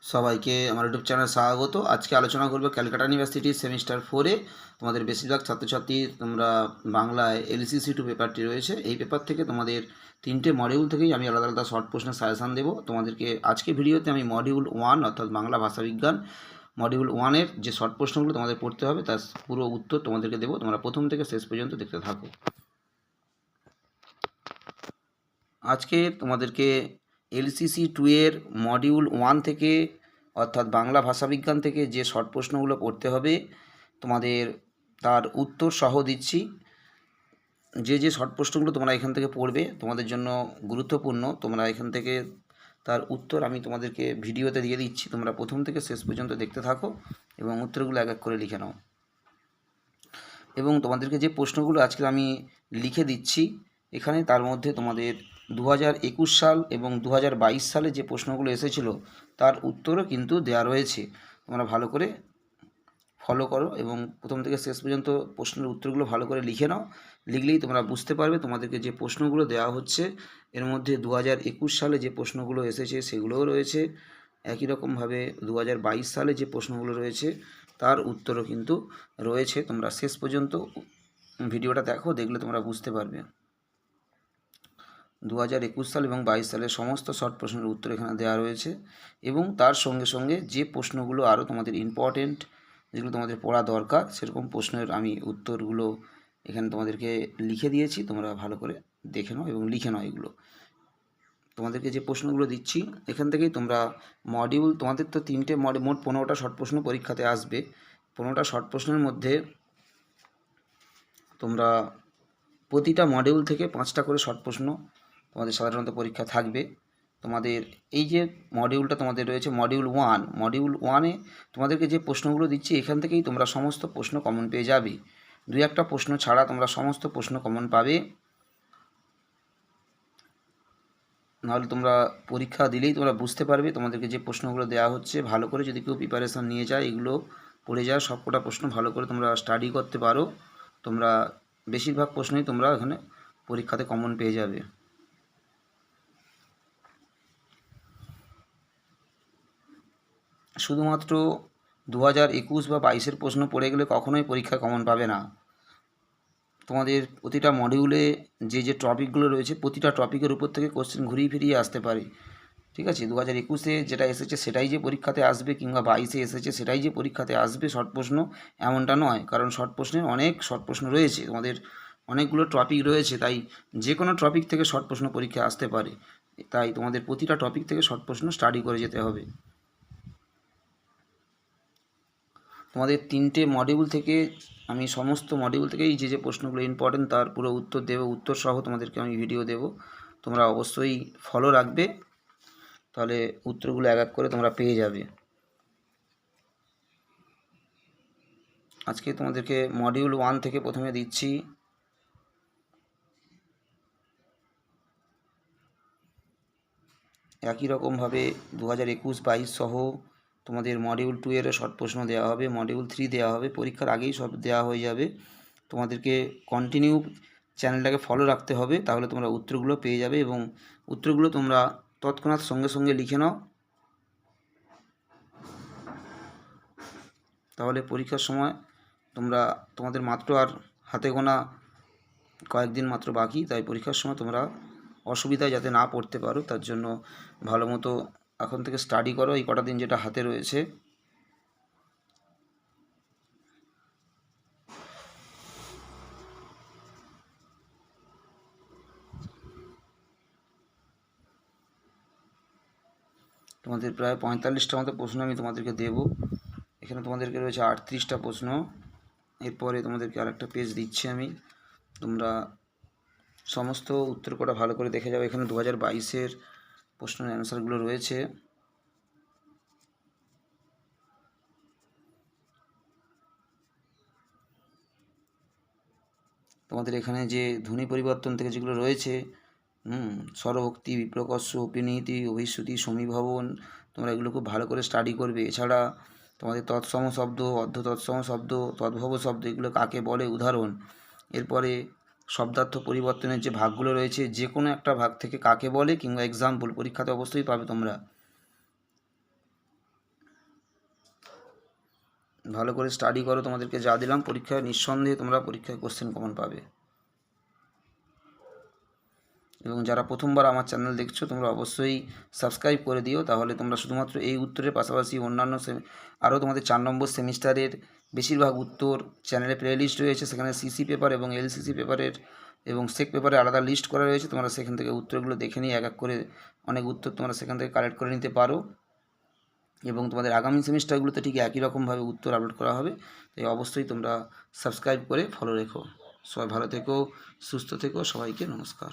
সবাইকে আমার YouTube channel স্বাগত। আজকে আলোচনা করব ক্যালকাটা ইউনিভার্সিটির সেমিস্টার 4-এ তোমাদের বেশিরভাগ ছাত্রছাত্রী তোমরা বাংলায় LCC2 পেপারটি রয়েছে। এই পেপার থেকে তোমাদের 3টে মডিউল থেকেই আমি আলাদা আলাদা শর্ট প্রশ্নের সাজেশান দেবো তোমাদেরকে। আজকে ভিডিওতে আমি মডিউল 1 অর্থাৎ বাংলা ভাষাবিজ্ঞান মডিউল 1-এর যে শর্ট প্রশ্নগুলো তোমাদের পড়তে হবে তার পুরো উত্তর তোমাদেরকে দেবো। তোমরা প্রথম থেকে শেষ পর্যন্ত দেখতে থাকো। আজকে তোমাদেরকে LCC2 এর মডিউল 1 থেকে অর্থাৎ বাংলা ভাষাবিজ্ঞান থেকে যে শর্ট প্রশ্নগুলো পড়তে হবে তোমাদের তার উত্তর সহ দিচ্ছি। যে শর্ট প্রশ্নগুলো তোমরা এখান থেকে পড়বে তোমাদের জন্য গুরুত্বপূর্ণ, তোমরা এখান থেকে তার উত্তর আমি তোমাদেরকে ভিডিওতে দিয়ে দিচ্ছি। তোমরা প্রথম থেকে শেষ পর্যন্ত দেখতে থাকো এবং উত্তরগুলো এক এক করে লিখে নাও। এবং তোমাদেরকে যে প্রশ্নগুলো আজকে আমি লিখে দিচ্ছি এখানে, তার মধ্যে তোমাদের 2021 সাল এবং 2022 সালে যে প্রশ্নগুলো এসেছিল তার উত্তরও কিন্তু দেওয়া রয়েছে। তোমরা ভালো করে ফলো করো এবং প্রথম থেকে শেষ পর্যন্ত প্রশ্নের উত্তরগুলো ভালো করে লিখে নাও। লিখলেই তোমরা বুঝতে পারবে তোমাদেরকে যে প্রশ্নগুলো দেওয়া হচ্ছে এর মধ্যে 2021 সালে যে প্রশ্নগুলো এসেছে সেগুলোও রয়েছে, একই রকমভাবে 2022 সালে যে প্রশ্নগুলো রয়েছে তার উত্তরও কিন্তু রয়েছে। তোমরা শেষ পর্যন্ত ভিডিওটা দেখো, দেখলে তোমরা বুঝতে পারবে। 2021 সাল এবং 22 সালের সমস্ত শর্ট প্রশ্নের উত্তর এখানে দেওয়া রয়েছে এবং তার সঙ্গে সঙ্গে যে প্রশ্নগুলো আরও তোমাদের ইম্পর্টেন্ট, যেগুলো তোমাদের পড়া দরকার, সেরকম প্রশ্নের আমি উত্তরগুলো এখানে তোমাদেরকে লিখে দিয়েছি। তোমরা ভালো করে দেখে নাও এবং লিখে নাও। এগুলো তোমাদেরকে যে প্রশ্নগুলো দিচ্ছি এখান থেকেই তোমরা মডিউল, তোমাদের তো 3টে মোট 15টা শর্ট প্রশ্ন পরীক্ষাতে আসবে। 15টা শর্ট প্রশ্নের মধ্যে তোমরা প্রতিটা মডিউল থেকে 5টা করে শর্ট প্রশ্ন তোমাদের সাধারণত পরীক্ষা থাকবে। তোমাদের এই যে মডিউলটা তোমাদের রয়েছে মডিউল 1-এ তোমাদেরকে যে প্রশ্নগুলো দিচ্ছি এখান থেকেই তোমরা সমস্ত প্রশ্ন কমন পেয়ে যাবে। 2-1টা প্রশ্ন ছাড়া তোমরা সমস্ত প্রশ্ন কমন পাবে। নাহলে তোমরা পরীক্ষা দিলেই তোমরা বুঝতে পারবে তোমাদেরকে যে প্রশ্নগুলো দেওয়া হচ্ছে। ভালো করে যদি কেউ প্রিপারেশান নিয়ে যায়, এগুলো পড়ে যায়, সবকটা প্রশ্ন ভালো করে তোমরা স্টাডি করতে পারো, তোমরা বেশিরভাগ প্রশ্নই তোমরা এখানে পরীক্ষাতে কমন পেয়ে যাবে। শুধুমাত্র 2021 বা 22-এর প্রশ্ন পড়ে গেলে কখনোই পরীক্ষায় কমন পাবে না। তোমাদের প্রতিটা মডিউলে যে টপিকগুলো রয়েছে প্রতিটা টপিকের উপর থেকে কোশ্চেন ঘুরিয়ে ফিরিয়ে আসতে পারে। ঠিক আছে, 2021-এ যেটা এসেছে সেটাই যে পরীক্ষাতে আসবে, কিংবা 22-এ এসেছে সেটাই যে পরীক্ষাতে আসবে শর্ট প্রশ্ন, এমনটা নয়। কারণ শর্ট প্রশ্নের অনেক শর্ট প্রশ্ন রয়েছে, তোমাদের অনেকগুলো টপিক রয়েছে, তাই যে কোনো টপিক থেকে শর্ট প্রশ্ন পরীক্ষায় আসতে পারে। তাই তোমাদের প্রতিটা টপিক থেকে শর্ট প্রশ্ন স্টাডি করে যেতে হবে। তোমাদের 3টে মডিউল থেকে আমি সমস্ত মডিউল থেকেই যে প্রশ্নগুলো ইম্পর্টেন্ট তার পুরো উত্তর দেবো, উত্তর সহ তোমাদেরকে আমি ভিডিও দেবো। তোমরা অবশ্যই ফলো রাখবে, তাহলে উত্তরগুলো এক এক করে তোমরা পেয়ে যাবে। আজকে তোমাদেরকে মডিউল 1 থেকে প্রথমে দিচ্ছি। একই রকমভাবে 2021-22 সহ তোমাদের মডিউল 2 এরও শর্ট প্রশ্ন দেওয়া হবে, মডিউল 3 দেওয়া হবে। পরীক্ষার আগেই সব দেওয়া হয়ে যাবে। তোমাদেরকে কন্টিনিউ চ্যানেলটাকে ফলো রাখতে হবে, তাহলে তোমরা উত্তরগুলো পেয়ে যাবে এবং উত্তরগুলো তোমরা তৎক্ষণাৎ সঙ্গে সঙ্গে লিখে নাও। তাহলে পরীক্ষার সময় তোমাদের মাত্র আর হাতে গোনা কয়েকদিন মাত্র বাকি, তাই পরীক্ষার সময় তোমরা অসুবিধায় যাতে না পড়তে পারো তার জন্য ভালো মতো এখন থেকে স্টাডি করো এই কটা দিন যেটা হাতে রয়েছে। তোমাদের প্রায় 45টা মতো প্রশ্ন আমি তোমাদেরকে দেব। এখানে তোমাদেরকে রয়েছে 38টা প্রশ্ন। এরপরে তোমাদেরকে আরেকটা পেজ দিচ্ছি আমি, তোমরা সমস্ত উত্তর কটা ভালো করে দেখে যাও। এখানে 2022-এর প্রশ্নের অ্যান্সারগুলো রয়েছে। তোমাদের এখানে যে ধ্বনি পরিবর্তন থেকে যেগুলো রয়েছে, স্বরভক্তি, বিপ্রকর্ষ, উপনীতি, অভিশ্রুতি, সমীভবন, তোমরা এগুলো খুব ভালো করে স্টাডি করবে। এছাড়া তোমাদের তৎসম শব্দ, অর্ধ তৎসম শব্দ, তদ্ভব শব্দ, এগুলো কাকে বলে উদাহরণ। এরপরে শব্দার্থ পরিবর্তনের যে ভাগগুলো রয়েছে, যে কোনো একটা ভাগ থেকে কাকে বলে কিংবা এক্সাম্পল পরীক্ষাতে অবশ্যই পাবে তোমরা। ভালো করে স্টাডি করো, তোমাদেরকে যা দিলাম পরীক্ষায় নিঃসন্দেহে তোমরা পরীক্ষায় কোশ্চেন কমন পাবে। এবং যারা প্রথমবার আমার চ্যানেল দেখছো তোমরা অবশ্যই সাবস্ক্রাইব করে দিও, তাহলে তোমরা শুধুমাত্র এই উত্তরের পাশাপাশি অন্যান্য আরও তোমাদের 4 নম্বর সেমিস্টারের বেশিরভাগ উত্তর চ্যানেলে প্লে লিস্ট রয়েছে, সেখানে সিসি পেপার এবং এলসিসি পেপারের এবং সেক পেপারে আলাদা লিস্ট করা রয়েছে, তোমরা সেখান থেকে উত্তরগুলো দেখে নিয়ে এক এক করে অনেক উত্তর তোমরা সেখান থেকে কালেক্ট করে নিতে পারো। এবং তোমাদের আগামী সেমিস্টারগুলোতে ঠিক একই রকমভাবে উত্তর আপলোড করা হবে, তাই অবশ্যই তোমরা সাবস্ক্রাইব করে ফলো রেখো। সবাই ভালো থেকো, সুস্থ থেকো, সবাইকে নমস্কার।